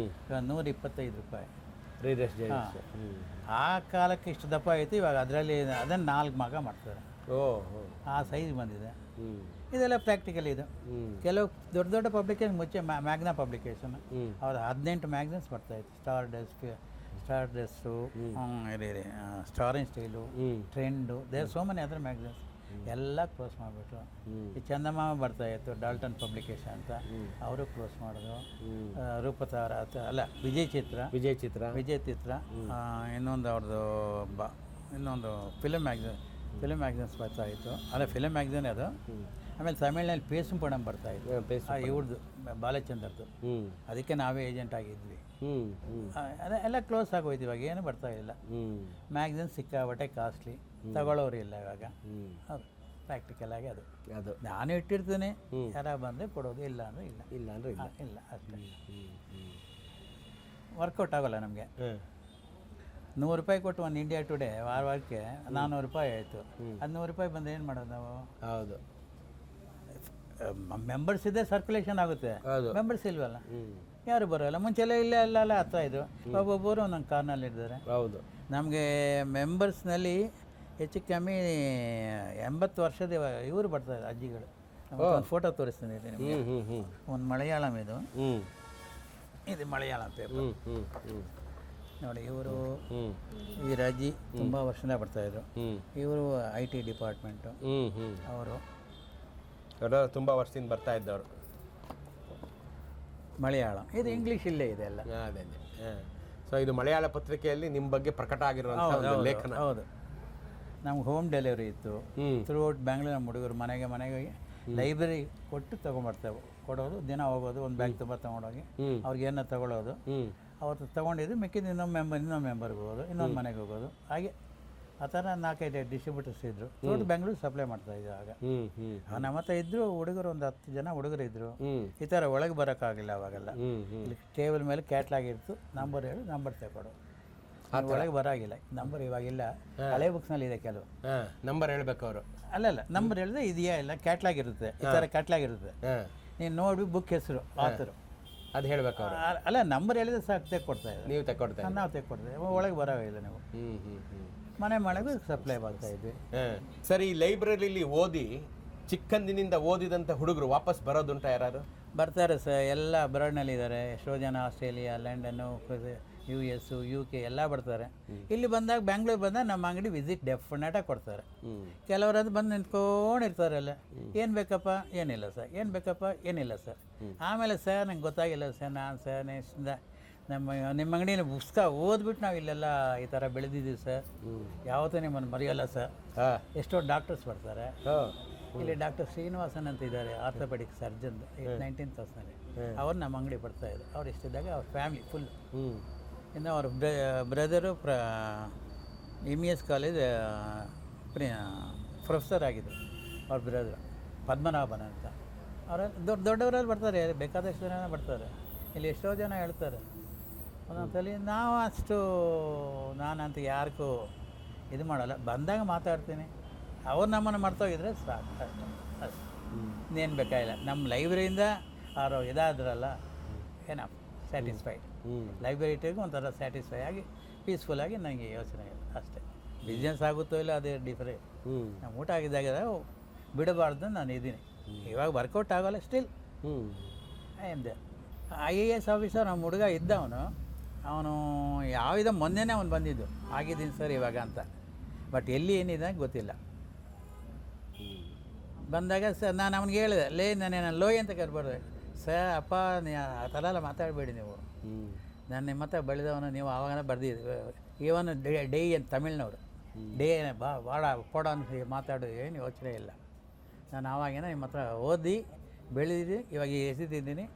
ಇವಾಗ 125 ರೂಪಾಯಿ. ಆ ಕಾಲಕ್ಕೆ ಇಷ್ಟು ದಪ್ಪ ಆಯಿತು. ಇವಾಗ ಅದರಲ್ಲಿ ಅದನ್ನು 4 ಭಾಗ ಮಾಡ್ತಾರೆ. ಆ ಸೈಜ್ ಬಂದಿದೆ. ಇದೆಲ್ಲ ಪ್ರಾಕ್ಟಿಕಲ್. ಇದು ಕೆಲವು ದೊಡ್ಡ ದೊಡ್ಡ ಪಬ್ಲಿಕೇಶನ್ ಮುಂಚೆ ಮ್ಯಾಗ್ನಾ ಪಬ್ಲಿಕೇಶನ್ ಅವ್ರು 18 ಮ್ಯಾಗ್ಝಿನ್ಸ್ ಬರ್ತಾಯಿತ್ತು. Star dust, star in style, trend, there so many other magazines ಎಲ್ಲ ಕ್ಲೋಸ್ ಮಾಡಿಬಿಟ್ರು. ಈ ಚಂದಮಾಮ ಬರ್ತಾಯಿತ್ತು, ಡಾಲ್ಟನ್ ಪಬ್ಲಿಕೇಶನ್ ಅಂತ, ಅವರು ಕ್ಲೋಸ್ ಮಾಡಿದ್ರು. ರೂಪತಾರ ಅಲ್ಲ, ವಿಜಯ್ ಚಿತ್ರ, ಇನ್ನೊಂದು ಅವ್ರದ್ದು ಇನ್ನೊಂದು ಫಿಲಮ್ ಮ್ಯಾಗ್ಝಿನ್ಸ್ ಬರ್ತಾಯಿತ್ತು. ಅಲ್ಲ, ಫಿಲಮ್ ಮ್ಯಾಗ್ಝಿನ್ ಅದು. ಆಮೇಲೆ ತಮಿಳ್ನಲ್ಲಿ ಪೇಸುಂ ಪಡಂ ಬರ್ತಾಯಿತ್ತು, ಇವ್ರದ್ದು ಬಾಲಚಂದ್ರದ್ದು. ಅದಕ್ಕೆ ನಾವೇ ಏಜೆಂಟ್ ಆಗಿದ್ವಿ. ಎಲ್ಲ ಕ್ಲೋಸ್ ಆಗೋಯ್ತು. ಇವಾಗ ಏನು ಬರ್ತಾ ಇಲ್ಲ. ಮ್ಯಾಗ್ಝಿನ್ ಸಿಕ್ಕಾಬಟ್ಟೆ ಕಾಸ್ಟ್ಲಿ, ತಗೊಳ್ಳೋರು ಇಲ್ಲ ಇವಾಗ. ಹೌದು, ಪ್ರಾಕ್ಟಿಕಲ್ ಆಗಿ ಅದು ನಾನು ಇಟ್ಟಿರ್ತೀನಿ. ಯಾರ ಬಂದರೆ ಕೊಡೋದು, ಇಲ್ಲ ಅಂದರೆ ಇಲ್ಲ ಅಷ್ಟೇ. ವರ್ಕೌಟ್ ಆಗೋಲ್ಲ ನಮಗೆ. 100 ರೂಪಾಯಿ ಕೊಟ್ಟು ಒಂದು ಇಂಡಿಯಾ ಟುಡೇ ವಾರಕ್ಕೆ 400 ರೂಪಾಯಿ ಆಯಿತು. ಅದು 100 ರೂಪಾಯಿ ಬಂದು ಏನು ಮಾಡೋದು ನಾವು? ಹೌದು, ಮೆಂಬರ್ಸ್ ಇದೆ, ಸರ್ಕ್ಯುಲೇಷನ್ ಆಗುತ್ತೆ. ಮೆಂಬರ್ಸ್ ಇಲ್ವಲ್ಲ, ಯಾರು ಬರೋಲ್ಲ. ಮುಂಚೆಲ್ಲ ಇಲ್ಲೆಲ್ಲ ಹತ್ರ ಇದ್ರು, ಒಬ್ಬೊಬ್ಬರು ಒಂದೊಂದು ಕಾರ್ನಲ್ಲಿ ಇದ್ದಾರೆ. ಹೌದು, ನಮಗೆ ಮೆಂಬರ್ಸ್ನಲ್ಲಿ ಹೆಚ್ಚು ಕಮ್ಮಿ 80 ವರ್ಷದ ಇವರು ಬರ್ತಾರೆ, ಅಜ್ಜಿಗಳು. ಒಂದು ಫೋಟೋ ತೋರಿಸ್ತೀನಿ ನಿಮಗೆ. ಒಂದು ಮಲಯಾಳಂ ಇದು ಮಲಯಾಳಂ ಪೇಪರ್ ನೋಡಿ. ಇವರು ಈ ಅಜ್ಜಿ ತುಂಬ ವರ್ಷದಿಂದ ಬರ್ತಾಯಿದ್ರು. ಇವರು IT ಡಿಪಾರ್ಟ್ಮೆಂಟು ಅವರು, ತುಂಬ ವರ್ಷದಿಂದ ಬರ್ತಾ ಇದ್ದವರು. ಮಲಯಾಳಂ ಇದು ಇಂಗ್ಲೀಷ್ ಇಲ್ಲೇ ಇದೆ ಎಲ್ಲ. ಅದೇ. ಸೊ ಇದು ಮಲಯಾಳ ಪತ್ರಿಕೆಯಲ್ಲಿ ನಿಮ್ಮ ಬಗ್ಗೆ ಪ್ರಕಟ ಆಗಿರುವಂಥ ಲೇಖನ. ಹೌದು, ನಮ್ಗೆ ಹೋಮ್ ಡೆಲಿವರಿ ಇತ್ತು ಥ್ರೂಔಟ್ ಬ್ಯಾಂಗ್ಳೂರ್. ನಮ್ಮ ಹುಡುಗರು ಮನೆಗೆ ಲೈಬ್ರರಿ ಕೊಟ್ಟು ತೊಗೊಂಬರ್ತೇವೆ. ಕೊಡೋದು, ದಿನ ಹೋಗೋದು, ಒಂದು ಬ್ಯಾಗ್ ತುಂಬ ತೊಗೊಂಡೋಗಿ ಅವ್ರಿಗೇನೋ ತಗೊಳ್ಳೋದು. ಅವತ್ತು ತೊಗೊಂಡಿದ್ದು ಮಿಕ್ಕಿದ್ದು ಇನ್ನೊಂದು ಮೆಂಬರ್ಗೆ ಹೋಗೋದು, ಇನ್ನೊಂದು ಮನೆಗೆ ಹೋಗೋದು. ಹಾಗೆ ಆ ಥರ 4-5 ಡಿಸ್ಟ್ರಿಬ್ಯೂಟರ್ಸ್ ಇದ್ದರು. ದೊಡ್ಡ ಬೆಂಗಳೂರು ಸಪ್ಲೈ ಮಾಡ್ತಾಯಿದ್ದೆ ಆಗ. ನಮ್ಮ ಹತ್ರ ಇದ್ದರು ಹುಡುಗರು, ಒಂದು 10 ಜನ ಹುಡುಗರು ಇದ್ದರು. ಈ ಥರ ಒಳಗೆ ಬರೋಕ್ಕಾಗಿಲ್ಲ ಅವಾಗೆಲ್ಲ. ಇಲ್ಲಿ ಟೇಬಲ್ ಮೇಲೆ ಕ್ಯಾಟ್ಲಾಗ್ ಇರ್ತು, ನಂಬರ್ ಹೇಳು, ನಂಬರ್ ತಗೊಡು, ಒಳಗೆ ಬರೋಗಿಲ್ಲ. ನಂಬರ್ ಇವಾಗಿಲ್ಲ, ಹಳೆ ಬುಕ್ಸ್ನಲ್ಲಿ ಇದೆ ಕೆಲವು. ನಂಬರ್ ಹೇಳ್ಬೇಕು ಅವರು. ಅಲ್ಲಲ್ಲ, ನಂಬರ್ ಹೇಳಿದ್ರೆ ಇದೆಯಾ ಇಲ್ಲ, ಕ್ಯಾಟ್ಲಾಗ್ ಇರುತ್ತೆ, ಈ ಥರ ಕ್ಯಾಟ್ಲಾಗ್ ಇರುತ್ತೆ. ನೀನು ನೋಡಿ ಬುಕ್ ಹೆಸರು ಆತರು ಅದು ಹೇಳ್ಬೇಕು ಅವರು. ಅಲ್ಲ, ನಂಬರ್ ಹೇಳಿದ್ರೆ ಸಾಕು, ತೆಕ್ಕೊಡ್ತಾ ಇದ್ದಾರೆ. ನೀವು ತಗೊಡ್ತಾ ನಾವು ತೆಕ್ಕೊಡ್ತೇವೆ, ಒಳಗೆ ಬರೋಗಿಲ್ಲ. ನೀವು ಮನೆ ಮನೆಗೂ ಸಪ್ಲೈ ಮಾಡ್ತಾ ಇದ್ವಿ. ಸರ್, ಈ ಲೈಬ್ರರಿಲಿ ಓದಿ ಚಿಕ್ಕಂದಿನಿಂದ ಓದಿದಂಥ ಹುಡುಗರು ವಾಪಸ್ ಬರೋದುಂಟ ಯಾರು? ಬರ್ತಾರೆ ಸರ್, ಎಲ್ಲ ಅಬ್ರಾಡ್ನಲ್ಲಿದ್ದಾರೆ. ಎಷ್ಟೋ ಜನ ಆಸ್ಟ್ರೇಲಿಯಾ, ಲಂಡನ್ನು, US, UK ಎಲ್ಲ ಬರ್ತಾರೆ. ಇಲ್ಲಿ ಬಂದಾಗ, ಬ್ಯಾಂಗ್ಳೂರ್ ಬಂದಾಗ ನಮ್ಮ ಅಂಗಡಿ ವಿಸಿಟ್ ಡೆಫಿನೆಟಾಗಿ ಕೊಡ್ತಾರೆ. ಕೆಲವರದ್ದು ಬಂದು ನಿಂತ್ಕೊಂಡಿರ್ತಾರಲ್ಲ, ಏನು ಬೇಕಪ್ಪ, ಏನಿಲ್ಲ ಸರ್, ಏನು ಬೇಕಪ್ಪ, ಏನಿಲ್ಲ ಸರ್. ಆಮೇಲೆ ಸರ್ ನಂಗೆ ಗೊತ್ತಾಗಿಲ್ಲ ಸರ್, ನಾನು ಸರ್ ನೆಕ್ಸ್ಟಿಂದ ನಿಮ್ಮ ಅಂಗಡಿನ ಪುಸ್ತಕ ಓದ್ಬಿಟ್ಟು ನಾವು ಇಲ್ಲೆಲ್ಲ ಈ ಥರ ಬೆಳೆದಿದ್ದೀವಿ ಸರ್, ಯಾವತ್ತೂ ನಿಮ್ಮನ್ನು ಮರೆಯೋಲ್ಲ ಸರ್. ಎಷ್ಟೋ ಡಾಕ್ಟರ್ಸ್ ಬರ್ತಾರೆ. ಇಲ್ಲಿ ಡಾಕ್ಟರ್ ಶ್ರೀನಿವಾಸನ್ ಅಂತ ಇದ್ದಾರೆ, ಆರ್ಥೋಪೆಡಿಕ್ ಸರ್ಜನ್, 19th ಅವ್ರು ನಮ್ಮ ಅಂಗಡಿ ಬರ್ತಾಯಿದ್ರು. ಅವ್ರು ಇಷ್ಟಿದ್ದಾಗ ಅವ್ರ ಫ್ಯಾಮಿಲಿ ಫುಲ್. ಇನ್ನು ಅವ್ರ ಬ್ರದರು MES ಕಾಲೇಜ್ ಪ್ರೊಫೆಸರ್ ಆಗಿದ್ದರು. ಅವ್ರ ಬ್ರದರು ಪದ್ಮನಾಭನ್ ಅಂತ. ಅವರೆಲ್ಲ ದೊಡ್ಡವರಲ್ಲಿ ಬರ್ತಾರೆ, ಬೇಕಾದಷ್ಟು ಜನ ಬರ್ತಾರೆ. ಇಲ್ಲಿ ಎಷ್ಟೋ ಜನ ಹೇಳ್ತಾರೆ ಒಂದೊಂದ್ಸಲಿ, ನಾವು ಅಷ್ಟು ನಾನಂತ ಯಾರಿಗೂ ಇದು ಮಾಡಲ್ಲ, ಬಂದಾಗ ಮಾತಾಡ್ತೀನಿ. ಅವ್ರು ನಮ್ಮನ್ನು ಮರ್ತೋಗಿದ್ರೆ ಸಾಕು, ಅಷ್ಟು ಇನ್ನೇನು ಬೇಕಾಗಿಲ್ಲ. ನಮ್ಮ ಲೈಬ್ರರಿಯಿಂದ ಅವರು ಇದಾದ್ರಲ್ಲ, ಏನೋ ಸ್ಯಾಟಿಸ್ಫೈಡ್. ಲೈಬ್ರರಿಟಿಗೂ ಒಂಥರ ಸ್ಯಾಟಿಸ್ಫೈ ಆಗಿ ಪೀಸ್ಫುಲ್ಲಾಗಿ ನನಗೆ ಯೋಚನೆ ಇಲ್ಲ ಅಷ್ಟೇ. ಬಿಸ್ನೆಸ್ ಆಗುತ್ತೋ ಇಲ್ಲ ಅದೇ ಡಿಫರೆಂಟ್. ನಮ್ಮ ಊಟ ಆಗಿದ್ದಾಗ ಬಿಡಬಾರ್ದು ನಾನು ಇದ್ದೀನಿ. ಇವಾಗ ವರ್ಕೌಟ್ ಆಗೋಲ್ಲ, still I am there. IAS officer ನಮ್ಮ ಹುಡುಗ ಇದ್ದವನು, ಅವನು ಯಾವಿದ ಮೊನ್ನೆನೇ ಅವನು ಬಂದಿದ್ದು, ಆಗಿದ್ದೀನಿ ಸರ್ ಇವಾಗ ಅಂತ. ಬಟ್ ಎಲ್ಲಿ ಏನಿದೆ ಗೊತ್ತಿಲ್ಲ. ಬಂದಾಗ ಸರ್ ನಾನು ಅವ್ನಿಗೆ ಹೇಳಿದೆ, ನಾನೇನು ಲೋಯ್ ಅಂತ ಕರ್ಬಾರ್ದು ಸರ್, ಅಪ್ಪ ಆ ಥರ ಎಲ್ಲ ಮಾತಾಡಬೇಡಿ ನೀವು, ನಾನು ನಿಮ್ಮ ಹತ್ರ ಬೆಳೆದವನು, ನೀವು ಆವಾಗ ಬರ್ದಿದ್ವಿ. ಇವನು ಡೇ ಅಂತ ತಮಿಳ್ನವರು, ಡೇ ಭಾಳ ಪೋಡ ಅಂತ ಮಾತಾಡೋದು ಏನು ಯೋಚನೆ ಇಲ್ಲ. ನಾನು ಆವಾಗೇನ ನಿಮ್ಮ ಹತ್ರ ಓದಿ ಬೆಳೆದಿದ್ದೀನಿ, ಇವಾಗ ಎಸಿದ್ದೀನಿ,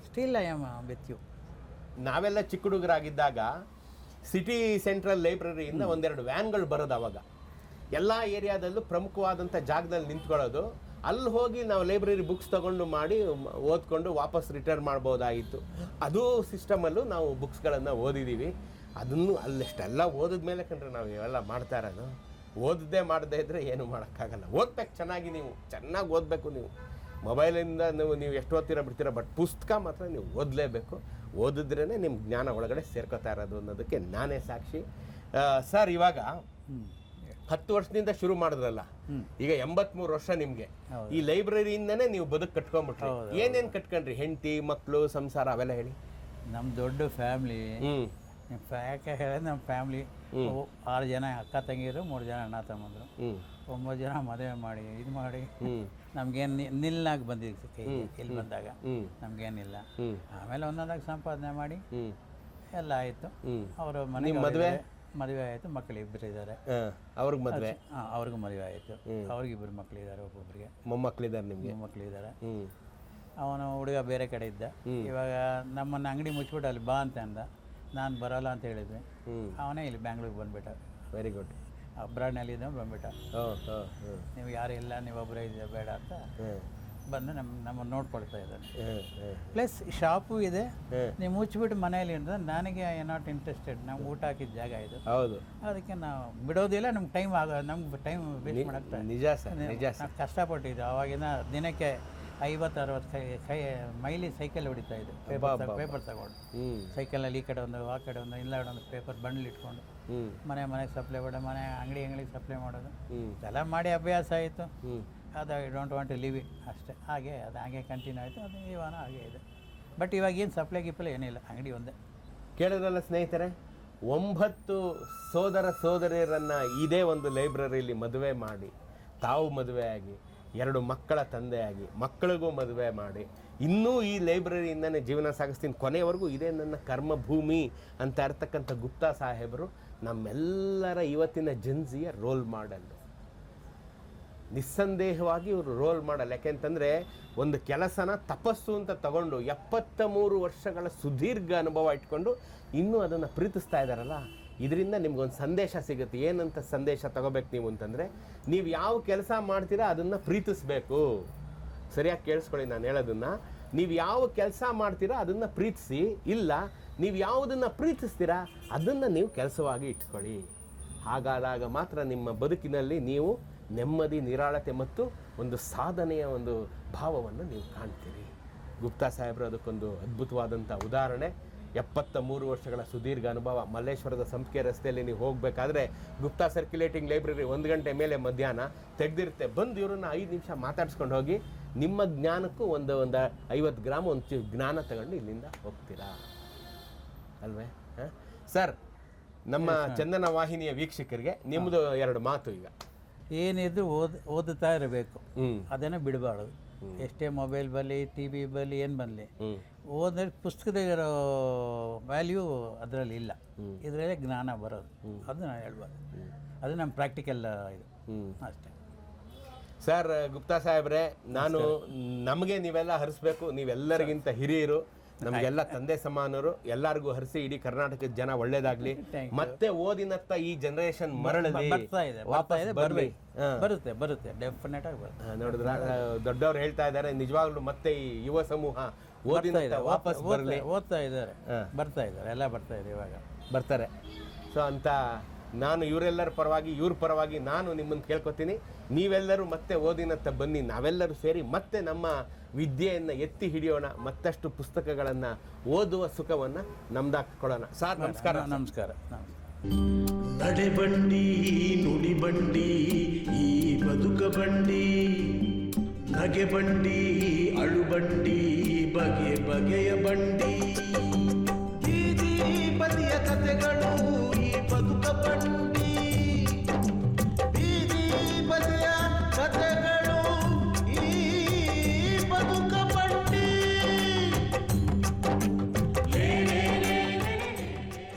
still I am with you. ನಾವೆಲ್ಲ ಚಿಕ್ಕ ಹುಡುಗರಾಗಿದ್ದಾಗ ಸಿಟಿ ಸೆಂಟ್ರಲ್ ಲೈಬ್ರರಿಯಿಂದ ಒಂದೆರಡು ವ್ಯಾನ್ಗಳು ಬರೋದು. ಅವಾಗ ಎಲ್ಲ ಏರಿಯಾದಲ್ಲೂ ಪ್ರಮುಖವಾದಂಥ ಜಾಗದಲ್ಲಿ ನಿಂತ್ಕೊಳ್ಳೋದು. ಅಲ್ಲಿ ಹೋಗಿ ನಾವು ಲೈಬ್ರರಿ ಬುಕ್ಸ್ ತೊಗೊಂಡು ಮಾಡಿ ಓದ್ಕೊಂಡು ವಾಪಸ್ ರಿಟರ್ನ್ ಮಾಡ್ಬೋದಾಗಿತ್ತು. ಅದು ಸಿಸ್ಟಮಲ್ಲೂ ನಾವು ಬುಕ್ಸ್ಗಳನ್ನು ಓದಿದ್ದೀವಿ. ಅದನ್ನು ಅಲ್ಲೆಷ್ಟೆಲ್ಲ ಓದಿದ ಮೇಲೆ ಕಂಡ್ರೆ ನಾವು ಇವೆಲ್ಲ ಮಾಡ್ತಾ ಇರೋದು. ಓದದೇ ಮಾಡದೇ ಇದ್ದರೆ ಏನೂ ಮಾಡೋಕ್ಕಾಗಲ್ಲ. ಓದ್ಬೇಕು ಚೆನ್ನಾಗಿ, ನೀವು ಚೆನ್ನಾಗಿ ಓದಬೇಕು. ನೀವು ಮೊಬೈಲಿಂದ ನೀವು ಎಷ್ಟು ಓದ್ತೀರ ಬಿಡ್ತೀರ, ಬಟ್ ಪುಸ್ತಕ ಮಾತ್ರ ನೀವು ಓದಲೇಬೇಕು. ಓದಿದ್ರೇ ನಿಮ್ಮ ಜ್ಞಾನ ಒಳಗಡೆ ಸೇರ್ಕೋತಾ ಇರೋದು ಅನ್ನೋದಕ್ಕೆ ನಾನೇ ಸಾಕ್ಷಿ. ಸರ್, ಇವಾಗ 10 ವರ್ಷದಿಂದ ಶುರು ಮಾಡಿದ್ರಲ್ಲ, ಈಗ 83 ವರ್ಷ ನಿಮಗೆ. ಈ ಲೈಬ್ರರಿಯಿಂದನೇ ನೀವು ಬದುಕು ಕಟ್ಕೊಂಡ್ಬಿಟ್ರಿ. ಏನೇನು ಕಟ್ಕೊಂಡ್ರಿ? ಹೆಂಡತಿ, ಮಕ್ಕಳು, ಸಂಸಾರ ಅವೆಲ್ಲ ಹೇಳಿ. ನಮ್ಮ ದೊಡ್ಡ ಫ್ಯಾಮ್ಲಿ. ಯಾಕೆ ಹೇಳಿದ್ರೆ ನಮ್ಮ ಫ್ಯಾಮ್ಲಿ 6 ಜನ ಅಕ್ಕ ತಂಗಿರು, 3 ಜನ ಅಣ್ಣ ತಮ್ಮಂದರು, 9 ಜನ ಮದುವೆ ಮಾಡಿ ಇದು ಮಾಡಿ ನಮ್ಗೇನು ನಿಲ್ನಾಗಿ ಬಂದಿದ್ದು ಇಲ್ಲಿ ಬಂದಾಗ ನಮ್ಗೇನಿಲ್ಲ. ಆಮೇಲೆ ಒಂದೊಂದಾಗಿ ಸಂಪಾದನೆ ಮಾಡಿ ಎಲ್ಲ ಆಯಿತು. ಅವರು ಮದುವೆ ಆಯಿತು, ಮಕ್ಕಳು 2 ಇದ್ದಾರೆ. ಅವ್ರಿಗೆ ಮದುವೆ? ಅವ್ರಿಗೂ ಮದುವೆ ಆಯಿತು. ಅವ್ರಿಗೆ 2 ಮಕ್ಕಳಿದ್ದಾರೆ, ಒಬ್ಬೊಬ್ಬರಿಗೆ ಮೊಮ್ಮಕ್ಕಳಿದ್ದಾರೆ. ನಿಮಗೆ ಮೊಮ್ಮಕ್ಕಳಿದ್ದಾರೆ. ಅವನು ಹುಡುಗ ಬೇರೆ ಕಡೆ ಇದ್ದ. ಇವಾಗ ನಮ್ಮನ್ನು ಅಂಗಡಿ ಮುಚ್ಚಿಬಿಟ್ಟು ಅಲ್ಲಿ ಬಾ ಅಂತ ಅಂದ. ನಾನು ಬರೋಲ್ಲ ಅಂತ ಹೇಳಿದ್ವಿ. ಅವನೇ ಇಲ್ಲಿ ಬ್ಯಾಂಗ್ಳೂರಿಗೆ ಬಂದುಬಿಟ್ಟ. Very good. ಅಬ್ರಾಡ್ನಲ್ಲಿ ಇದ್ದ ಬಂದುಬಿಟ್ಟ. ನೀವು ಯಾರು ಇಲ್ಲ, ನೀವು ಒಬ್ಬರೇ ಇದ್ದೀರ, ಬೇಡ ಅಂತ ಬಂದು ನಮ್ಮನ್ನು ನೋಡ್ಕೊಳ್ತಾ ಇದ್ದಾನೆ. ಪ್ಲಸ್ ಶಾಪು ಇದೆ. ನೀವು ಮುಚ್ಚಿಬಿಟ್ಟು ಮನೆಯಲ್ಲಿ ಇರೋದು, ನನಗೆ ಐ ನಾಟ್ ಇಂಟ್ರೆಸ್ಟೆಡ್. ನಮ್ಗೆ ಊಟ ಹಾಕಿದ ಜಾಗ ಇದು. ಹೌದು, ಅದಕ್ಕೆ ನಾವು ಬಿಡೋದಿಲ್ಲ. ನಮ್ಗೆ ಟೈಮ್ ವೇಸ್ಟ್ ಮಾಡೋಕ್ಕೆ ನಿಜ ಸರ್, ನಿಜ. ನಾವು ಕಷ್ಟಪಟ್ಟಿದ್ದು. ಆವಾಗಿನ ದಿನಕ್ಕೆ 50-60 ಮೈಲಿ ಸೈಕಲ್ ಹೊಡಿತಾ ಇದ್ದು, ಪೇಪರ್ ತಗೊಂಡು ಸೈಕಲ್ನಲ್ಲಿ ಈ ಕಡೆ ಒಂದು, ಆ ಕಡೆ ಒಂದು, ಇಲ್ಲ ಒಂದು ಪೇಪರ್ ಬಂಡ್ಲ್ ಇಟ್ಕೊಂಡು ಮನೆಗೆ ಸಪ್ಲೈ ಮಾಡೋದು, ಅಂಗಡಿಗೆ ಸಪ್ಲೈ ಮಾಡೋದು ಎಲ್ಲ ಮಾಡಿ ಅಭ್ಯಾಸ ಆಯಿತು. ಅದು I don't want to leave it ಅಷ್ಟೇ. ಹಾಗೆ ಕಂಟಿನ್ಯೂ ಆಯಿತು. ಅದು ಇವಾಗ ಹಾಗೆ ಇದೆ. ಬಟ್ ಇವಾಗ ಏನು ಸಪ್ಲೈ ಗಿಪ್ಲೈ ಏನಿಲ್ಲ, ಅಂಗಡಿ ಒಂದೇ. ಕೇಳಿದ್ರಲ್ಲ ಸ್ನೇಹಿತರೆ, 9 ಸೋದರ ಸೋದರಿಯರನ್ನು ಇದೇ ಒಂದು ಲೈಬ್ರರಿಯಲ್ಲಿ ಮದುವೆ ಮಾಡಿ, ತಾವು ಮದುವೆ ಆಗಿ, 2 ಮಕ್ಕಳ ತಂದೆಯಾಗಿ, ಮಕ್ಕಳಿಗೂ ಮದುವೆ ಮಾಡಿ, ಇನ್ನೂ ಈ ಲೈಬ್ರರಿಯಿಂದನೇ ಜೀವನ ಸಾಗಿಸ್ತೀನಿ, ಕೊನೆಯವರೆಗೂ ಇದೇ ನನ್ನ ಕರ್ಮಭೂಮಿ ಅಂತ ಇರ್ತಕ್ಕಂಥ ಗುಪ್ತಾ ಸಾಹೇಬರು ನಮ್ಮೆಲ್ಲರ ಇವತ್ತಿನ ಜನ್ಸಿಯ ರೋಲ್ ಮಾಡೆಲ್. ನಿಸ್ಸಂದೇಹವಾಗಿ ಇವರು ರೋಲ್ ಮಾಡಲ್. ಯಾಕೆಂತಂದರೆ ಒಂದು ಕೆಲಸನ ತಪಸ್ಸು ಅಂತ ತಗೊಂಡು 73 ವರ್ಷಗಳ ಸುದೀರ್ಘ ಅನುಭವ ಇಟ್ಕೊಂಡು ಇನ್ನೂ ಅದನ್ನು ಪ್ರೀತಿಸ್ತಾ ಇದ್ದಾರಲ್ಲ, ಇದರಿಂದ ನಿಮ್ಗೊಂದು ಸಂದೇಶ ಸಿಗುತ್ತೆ. ಏನಂತ ಸಂದೇಶ ತಗೋಬೇಕು ನೀವು ಅಂತಂದರೆ, ನೀವು ಯಾವ ಕೆಲಸ ಮಾಡ್ತೀರಾ ಅದನ್ನು ಪ್ರೀತಿಸಬೇಕು. ಸರಿಯಾಗಿ ಕೇಳಿಸ್ಕೊಳ್ಳಿ ನಾನು ಹೇಳೋದನ್ನು. ನೀವು ಯಾವ ಕೆಲಸ ಮಾಡ್ತೀರಾ ಅದನ್ನು ಪ್ರೀತಿಸಿ, ಇಲ್ಲ ನೀವು ಯಾವುದನ್ನು ಪ್ರೀತಿಸ್ತೀರಾ ಅದನ್ನು ನೀವು ಕೆಲಸವಾಗಿ ಇಟ್ಕೊಳ್ಳಿ. ಹಾಗಾದಾಗ ಮಾತ್ರ ನಿಮ್ಮ ಬದುಕಿನಲ್ಲಿ ನೀವು ನೆಮ್ಮದಿ, ನಿರಾಳತೆ ಮತ್ತು ಒಂದು ಸಾಧನೆಯ ಒಂದು ಭಾವವನ್ನು ನೀವು ಕಾಣ್ತೀರಿ. ಗುಪ್ತಾ ಸಾಹೇಬರು ಅದಕ್ಕೊಂದು ಅದ್ಭುತವಾದಂಥ ಉದಾಹರಣೆ. 73 ವರ್ಷಗಳ ಸುದೀರ್ಘ ಅನುಭವ. ಮಲ್ಲೇಶ್ವರದ ಸಂಸ್ಕೆ ರಸ್ತೆಯಲ್ಲಿ ನೀವು ಹೋಗಬೇಕಾದ್ರೆ ಗುಪ್ತಾ ಸರ್ಕ್ಯುಲೇಟಿಂಗ್ ಲೈಬ್ರರಿ 1 ಗಂಟೆ ಮೇಲೆ ಮಧ್ಯಾಹ್ನ ತೆಗೆದಿರುತ್ತೆ. ಬಂದು ಇವ್ರನ್ನ 5 ನಿಮಿಷ ಮಾತಾಡ್ಸ್ಕೊಂಡು ಹೋಗಿ ನಿಮ್ಮ ಜ್ಞಾನಕ್ಕೂ ಒಂದು 50 ಗ್ರಾಮ್ ಒಂದು ಜ್ಞಾನ ತಗೊಂಡು ಇಲ್ಲಿಂದ ಹೋಗ್ತೀರಾ ಅಲ್ವೇ? ಸರ್, ನಮ್ಮ ಚಂದನ ವಾಹಿನಿಯ ವೀಕ್ಷಕರಿಗೆ ನಿಮ್ಮದು 2 ಮಾತು. ಈಗ ಏನಿದ್ರು ಓದುತ್ತಾ ಇರಬೇಕು, ಅದನ್ನು ಬಿಡಬಾರ್ದು. ಎಷ್ಟೇ ಮೊಬೈಲ್ ಬರಲಿ, ಟಿ ವಿ ಬರಲಿ, ಏನು ಬರಲಿ, ಓದಿದ್ರೆ ಪುಸ್ತಕದಾಗಿರೋ ವ್ಯಾಲ್ಯೂ ಅದರಲ್ಲಿ ಇಲ್ಲ. ಇದರಲ್ಲೇ ಜ್ಞಾನ ಬರೋದು. ಅದು ನಾನು ಹೇಳ್ಬಾರ್ದು. ಅದು ನಮ್ಮ ಪ್ರಾಕ್ಟಿಕಲ್ ಇದು ಅಷ್ಟೇ. ಸರ್, ಗುಪ್ತಾ ಸಾಹೇಬ್ರೆ, ನಮಗೆ ನೀವೆಲ್ಲ ಹರಿಸ್ಬೇಕು. ನೀವೆಲ್ಲರಿಗಿಂತ ಹಿರಿಯರು, ನಮಗೆಲ್ಲ ತಂದೆ ಸಮಾನರು. ಎಲ್ಲರಿಗೂ ಹರಿಸಿ ಇಡೀ ಕರ್ನಾಟಕದ ಜನ ಒಳ್ಳೇದಾಗ್ಲಿ. ಮತ್ತೆ ಓದಿನತ್ತ ಈ ಜನರೇಷನ್ ಮರಳಲಿ, ವಾಪಸ್ ಬರ್ಲಿ. ಬರುತ್ತೆ ಡೆಫಿನೆಟ್ ಆಗಿ ಬರುತ್ತೆ. ನೋಡಿದ್ರ, ದೊಡ್ಡವ್ರು ಹೇಳ್ತಾ ಇದ್ದಾರೆ, ನಿಜವಾಗ್ಲೂ ಮತ್ತೆ ಈ ಯುವ ಸಮೂಹ ಓದಿನತ್ತ ವಾಪಸ್ ಬರಲಿ. ಓದ್ತಾ ಇದ್ದಾರೆ, ಬರ್ತಾ ಇದ್ದಾರೆ, ಎಲ್ಲ ಬರ್ತಾ ಇದೆ, ಇವಾಗ ಬರ್ತಾರೆ. ಸೊ ಅಂತ ನಾನು ಇವರೆಲ್ಲರ ಪರವಾಗಿ, ಇವ್ರ ಪರವಾಗಿ ನಾನು ನಿಮ್ಮನ್ನು ಕೇಳ್ಕೊತೀನಿ, ನೀವೆಲ್ಲರೂ ಮತ್ತೆ ಓದಿನತ್ತ ಬನ್ನಿ. ನಾವೆಲ್ಲರೂ ಸೇರಿ ಮತ್ತೆ ನಮ್ಮ ವಿದ್ಯೆಯನ್ನು ಎತ್ತಿ ಹಿಡಿಯೋಣ. ಮತ್ತಷ್ಟು ಪುಸ್ತಕಗಳನ್ನು ಓದುವ ಸುಖವನ್ನು ನಮ್ದಾಕೊಳ್ಳೋಣ. ಸರ್, ನಮಸ್ಕಾರ. ನಮಸ್ಕಾರ. ನಡೆ ಬಂಡಿ, ನುಡಿ ಬಂಡಿ, ಈ ಬದುಕ ಬಂಡಿ, ನಗೆ ಬಂಡಿ, ಅಳು ಬಂಡಿ, ಬಗೆ ಬಗೆಯ ಬಂಡಿ, ಬೀದಿ ಬದಿಯ ಕಥೆಗಳು ಈ ಬದುಕ ಬಂಡಿ.